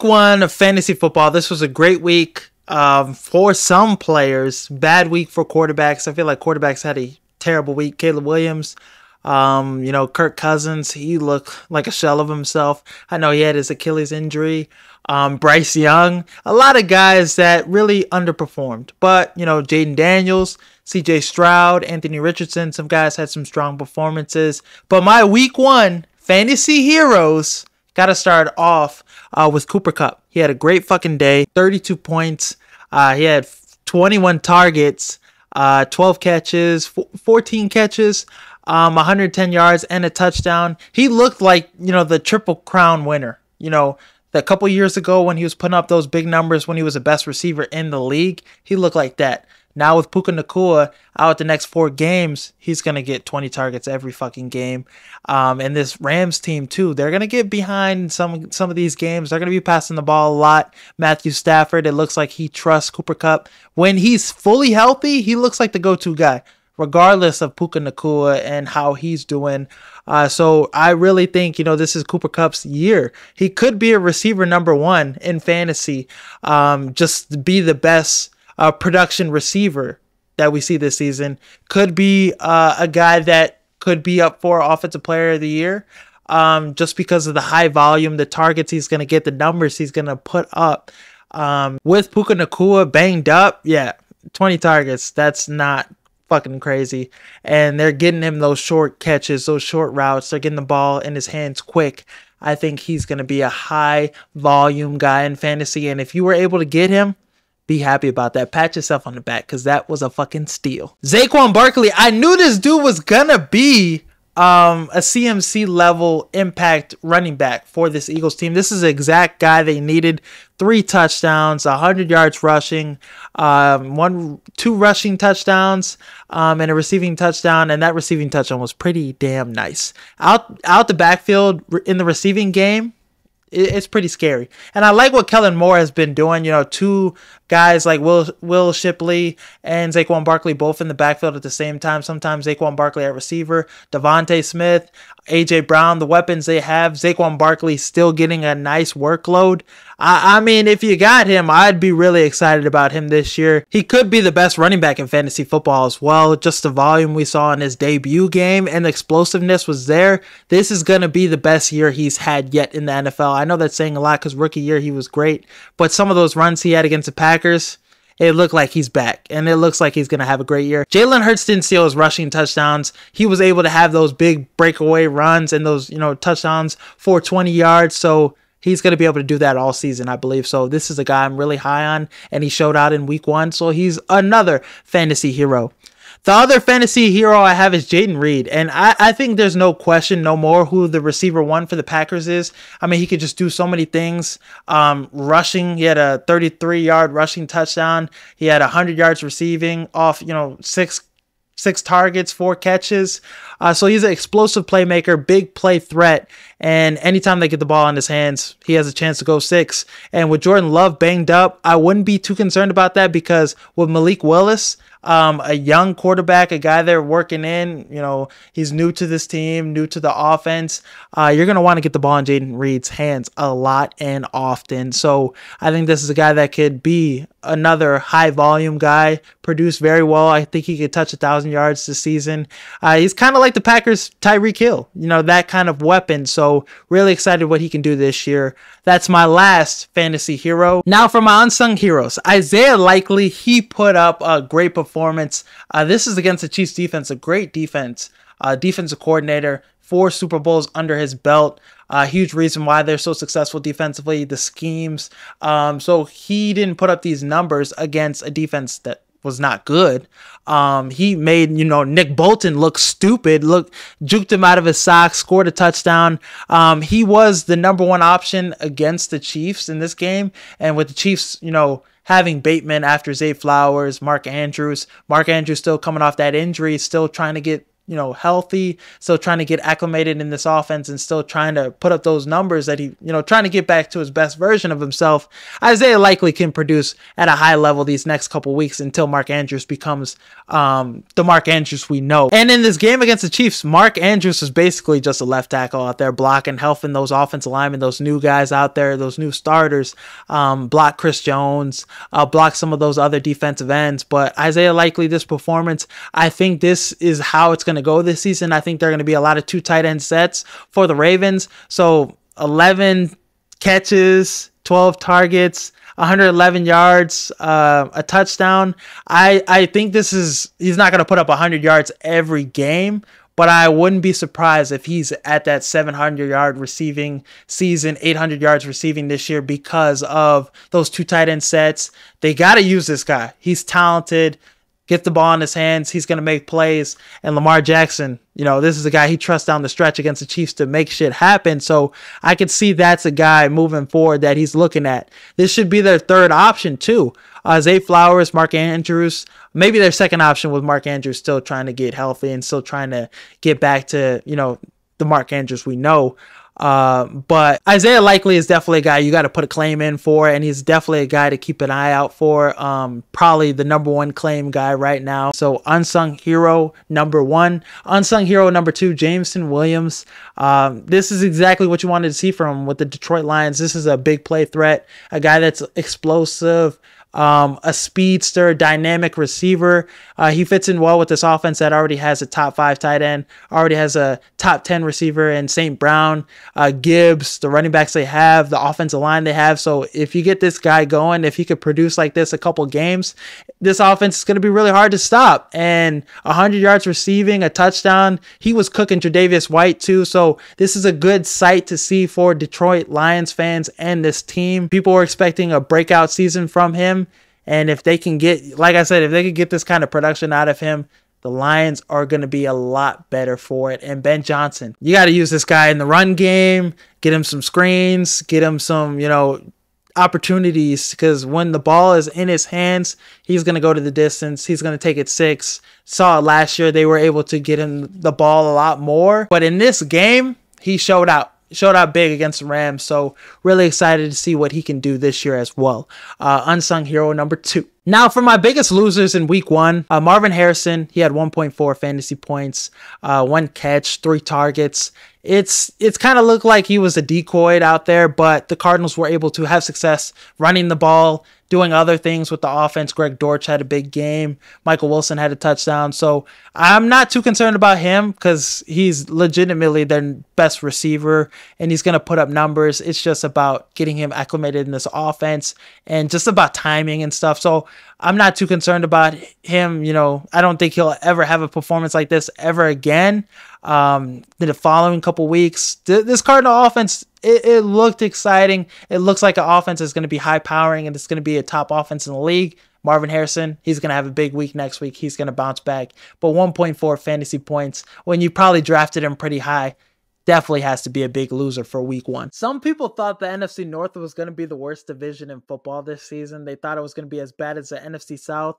1 of fantasy football. This was a great week for some players. Bad week for quarterbacks. I feel like quarterbacks had a terrible week. Caleb Williams, Kirk Cousins, he looked like a shell of himself. I know he had his Achilles injury. Bryce Young, a lot of guys that really underperformed. But, Jaden Daniels, CJ Stroud, Anthony Richardson, some guys had some strong performances. But my week 1 fantasy heroes got to start off with Cooper Kupp. He had a great fucking day, 32 points. He had 21 targets, 12 catches, 14 catches, 110 yards, and a touchdown. He looked like, the Triple Crown winner. A couple years ago when he was putting up those big numbers when he was the best receiver in the league, he looked like that. Now with Puka Nacua out the next 4 games, he's going to get 20 targets every fucking game. And this Rams team too, they're going to get behind some of these games. They're going to be passing the ball a lot. Matthew Stafford, it looks like he trusts Cooper Kupp. When he's fully healthy, he looks like the go-to guy, regardless of Puka Nacua and how he's doing. So I really think, this is Cooper Kupp's year. He could be a receiver number 1 in fantasy, just be the best production receiver that we see this season. Could be a guy that could be up for Offensive Player of the Year, just because of the high volume, the targets he's going to get, the numbers he's going to put up. With Puka Nacua banged up, 20 targets, that's not fucking crazy. And they're getting him those short catches, those short routes. They're getting the ball in his hands quick. I think he's going to be a high volume guy in fantasy. And if you were able to get him, be happy about that. Pat yourself on the back, because that was a fucking steal. Saquon Barkley, I knew this dude was going to be a CMC level impact running back for this Eagles team. This is the exact guy they needed. 3 touchdowns, 100 yards rushing, 2 rushing touchdowns, and a receiving touchdown. And that receiving touchdown was pretty damn nice. Out the backfield in the receiving game, it's pretty scary. And I like what Kellen Moore has been doing. 2 guys like Will Shipley and Saquon Barkley both in the backfield at the same time. Sometimes Saquon Barkley at receiver, Devontae Smith, A.J. Brown, the weapons they have. Saquon Barkley still getting a nice workload. I mean, if you got him, I'd be really excited about him this year. He could be the best running back in fantasy football as well. Just the volume we saw in his debut game and the explosiveness was there. This is going to be the best year he's had yet in the NFL. I know that's saying a lot because rookie year he was great, but some of those runs he had against the Packers, it looked like he's back, and it looks like he's going to have a great year. Jalen Hurts didn't steal his rushing touchdowns. He was able to have those big breakaway runs and those, touchdowns for 20 yards, so he's going to be able to do that all season, I believe. So this is a guy I'm really high on, and he showed out in week 1, so he's another fantasy hero. The other fantasy hero I have is Jaden Reed, and I think there's no question no more who the receiver 1 for the Packers is. I mean, he could just do so many things. Rushing, he had a 33-yard rushing touchdown. He had 100 yards receiving off, 6 targets, 4 catches. So he's an explosive playmaker, big play threat. And anytime they get the ball in his hands, he has a chance to go 6. And with Jordan Love banged up, I wouldn't be too concerned about that, because with Malik Willis, a young quarterback, a guy they're working in, he's new to this team, new to the offense. You're going to want to get the ball in Jaden Reed's hands a lot and often. So I think this is a guy that could be another high volume guy, produce very well. I think he could touch 1,000 yards this season. He's kind of like the Packers' Tyreek Hill, that kind of weapon. So really excited what he can do this year. That's my last fantasy hero. Now for my unsung heroes, Isaiah Likely, he put up a great performance. This is against the Chiefs defense, a great defense. Defensive coordinator, 4 Super Bowls under his belt. Huge reason why they're so successful defensively, the schemes. So he didn't put up these numbers against a defense that was not good. He made, Nick Bolton look stupid, juked him out of his socks, scored a touchdown. He was the number 1 option against the Chiefs in this game. And with the Chiefs, having Bateman after Zay Flowers, Mark Andrews still coming off that injury, still trying to get healthy, still trying to get acclimated in this offense and still trying to put up those numbers that he, trying to get back to his best version of himself, Isaiah likely can produce at a high level these next couple weeks until Mark Andrews becomes the Mark Andrews we know. And in this game against the Chiefs, Mark Andrews was basically just a left tackle out there blocking, helping those offensive linemen, those new guys out there, those new starters, block Chris Jones, block some of those other defensive ends. But Isaiah likely, this performance, I think this is how it's going to go this season. I think there are going to be a lot of 2 tight end sets for the Ravens. So 11 catches, 12 targets, 111 yards, a touchdown. I think he's not going to put up 100 yards every game, but I wouldn't be surprised if he's at that 700-yard receiving season, 800 yards receiving this year because of those 2 tight end sets. They got to use this guy. He's talented. Get the ball in his hands. He's going to make plays. And Lamar Jackson, this is a guy he trusts down the stretch against the Chiefs to make shit happen. So I could see that's a guy moving forward that he's looking at. This should be their third option too. Zay Flowers, Mark Andrews, maybe their second option with Mark Andrews still trying to get healthy and still trying to get back to, the Mark Andrews we know. But Isaiah likely is definitely a guy you got to put a claim in for, and he's definitely a guy to keep an eye out for. Probably the number 1 claim guy right now. So unsung hero number 1, unsung hero number 2, Jameson Williams. This is exactly what you wanted to see from him with the Detroit Lions. This is a big play threat, a guy that's explosive, a speedster, dynamic receiver. He fits in well with this offense that already has a top 5 tight end, already has a top 10 receiver in St. Brown, Gibbs, the running backs they have, the offensive line they have. So if you get this guy going, if he could produce like this a couple games, this offense is going to be really hard to stop. And 100 yards receiving, a touchdown. He was cooking Tre'Davious White too. So this is a good sight to see for Detroit Lions fans and this team. People were expecting a breakout season from him. And if they can get, like I said, if they could get this kind of production out of him, the Lions are going to be a lot better for it. And Ben Johnson, you got to use this guy in the run game, get him some screens, get him some, opportunities, because when the ball is in his hands, he's going to go to the distance. He's going to take it 6. Saw it last year. They were able to get him the ball a lot more. But in this game, he showed out. Showed out big against the Rams, so really excited to see what he can do this year as well. Unsung hero number 2. Now for my biggest losers in week 1, Marvin Harrison. He had 1.4 fantasy points, 1 catch, 3 targets. It's kind of looked like he was a decoy out there, but the Cardinals were able to have success running the ball, doing other things with the offense. Greg Dortch had a big game. Michael Wilson had a touchdown. So I'm not too concerned about him because he's legitimately their best receiver and he's going to put up numbers. It's just about getting him acclimated in this offense and just about timing and stuff. So I'm not too concerned about him. I don't think he'll ever have a performance like this ever again. The following couple weeks, this Cardinal offense, it looked exciting. It looks like an offense is going to be high powering and it's going to be a top offense in the league. Marvin Harrison, he's going to have a big week next week. He's going to bounce back. But 1.4 fantasy points when you probably drafted him pretty high, definitely has to be a big loser for week 1. Some people thought the NFC North was going to be the worst division in football this season. They thought it was going to be as bad as the NFC South.